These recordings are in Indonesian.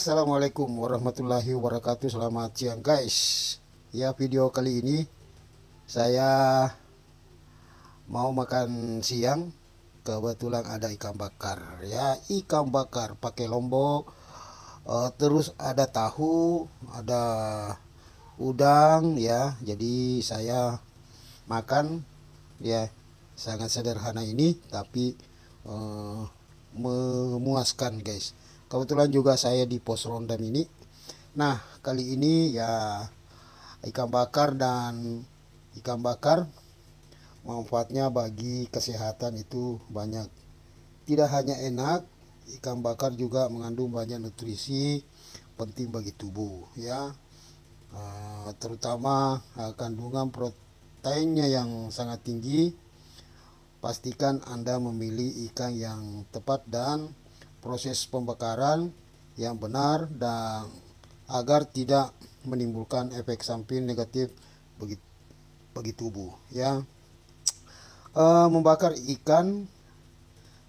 Assalamualaikum warahmatullahi wabarakatuh. Selamat siang guys. Ya, video kali ini saya mau makan siang. Kebetulan ada ikan bakar. Ya, ikan bakar pakai lombok. Terus ada tahu, ada udang ya. Jadi saya makan ya, sangat sederhana ini tapi memuaskan guys. Kebetulan juga saya di pos rondam ini. Nah, kali ini ya ikan bakar, dan ikan bakar manfaatnya bagi kesehatan itu banyak. Tidak hanya enak, ikan bakar juga mengandung banyak nutrisi penting bagi tubuh ya. Terutama kandungan proteinnya yang sangat tinggi. Pastikan Anda memilih ikan yang tepat dan proses pembakaran yang benar, dan agar tidak menimbulkan efek samping negatif bagi tubuh ya. Membakar ikan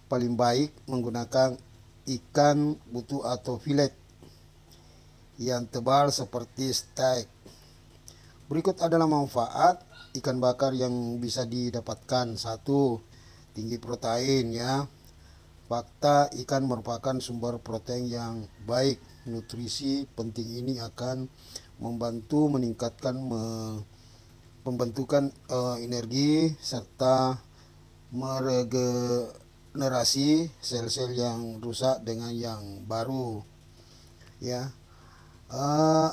paling baik menggunakan ikan butu atau filet yang tebal seperti steak. Berikut adalah manfaat ikan bakar yang bisa didapatkan. 1. Tinggi protein ya. Fakta, ikan merupakan sumber protein yang baik. Nutrisi penting ini akan membantu meningkatkan pembentukan energi serta meregenerasi sel-sel yang rusak dengan yang baru ya.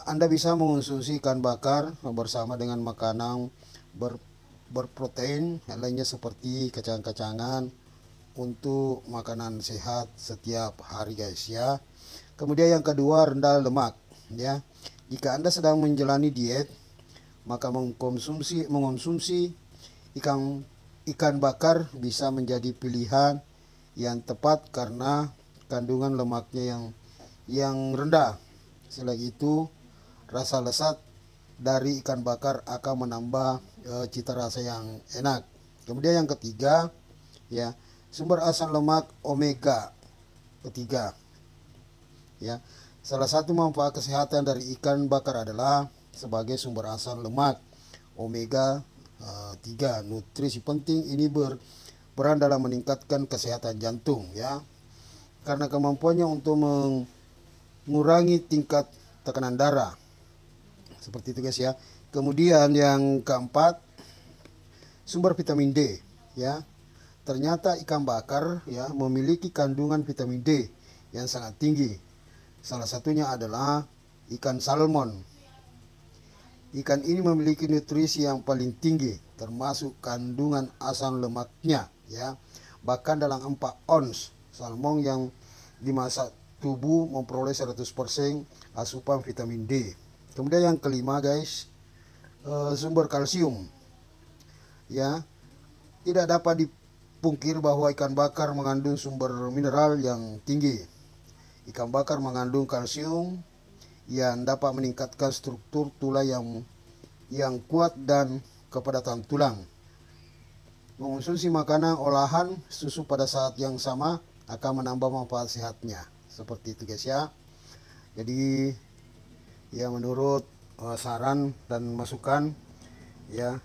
Anda bisa mengonsumsi ikan bakar bersama dengan makanan berprotein lainnya seperti kacang-kacangan untuk makanan sehat setiap hari guys ya. Kemudian yang kedua, rendah lemak ya. Jika Anda sedang menjalani diet, maka mengonsumsi ikan bakar bisa menjadi pilihan yang tepat karena kandungan lemaknya yang rendah. Selain itu, rasa lezat dari ikan bakar akan menambah cita rasa yang enak. Kemudian yang ketiga ya, sumber asam lemak omega ketiga ya. Salah satu manfaat kesehatan dari ikan bakar adalah sebagai sumber asam lemak omega 3. Nutrisi penting ini berperan dalam meningkatkan kesehatan jantung ya, karena kemampuannya untuk mengurangi tingkat tekanan darah. Seperti itu guys ya. Kemudian yang keempat, sumber vitamin D ya. Ternyata ikan bakar ya memiliki kandungan vitamin D yang sangat tinggi. Salah satunya adalah ikan salmon. Ikan ini memiliki nutrisi yang paling tinggi, termasuk kandungan asam lemaknya ya. Bahkan dalam 4 ons salmon yang dimasak, tubuh memperoleh 100% asupan vitamin D. Kemudian yang kelima guys, sumber kalsium ya. Tidak dapat dipungkir bahwa ikan bakar mengandung sumber mineral yang tinggi. Ikan bakar mengandung kalsium yang dapat meningkatkan struktur tulang yang kuat dan kepadatan tulang. Mengonsumsi makanan olahan susu pada saat yang sama akan menambah manfaat sehatnya. Seperti itu guys ya. Jadi ya, menurut saran dan masukan ya,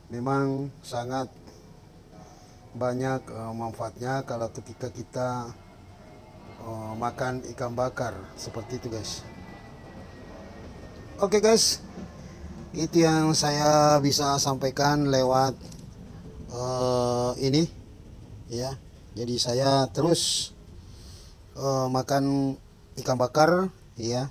memang sangat banyak manfaatnya kalau ketika kita makan ikan bakar seperti itu guys. Oke guys, itu yang saya bisa sampaikan lewat ini ya. Jadi saya terus makan ikan bakar ya,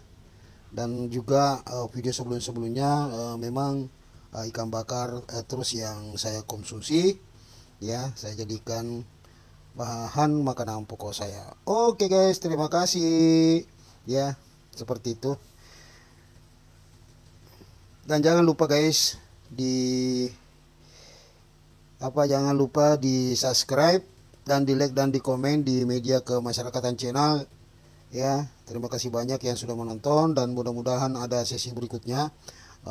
dan juga video sebelumnya memang ikan bakar terus yang saya konsumsi ya, saya jadikan bahan makanan pokok saya. Oke guys, terima kasih ya, seperti itu. Dan jangan lupa guys, jangan lupa di subscribe dan di like dan di komen di media kemasyarakatan channel ya. Terima kasih banyak yang sudah menonton, dan mudah-mudahan ada sesi berikutnya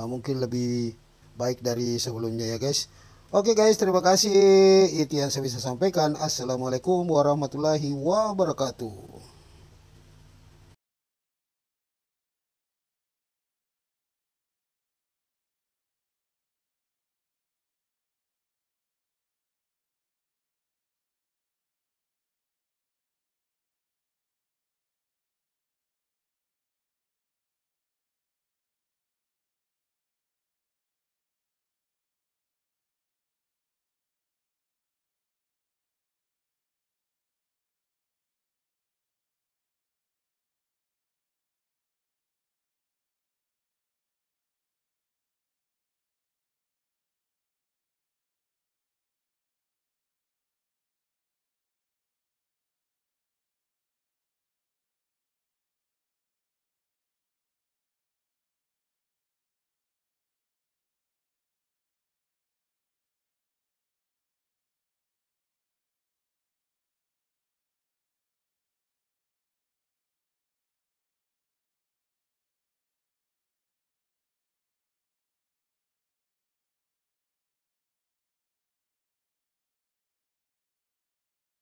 mungkin lebih baik dari sebelumnya ya guys. Oke guys, terima kasih. Itu yang saya bisa sampaikan. Assalamualaikum warahmatullahi wabarakatuh.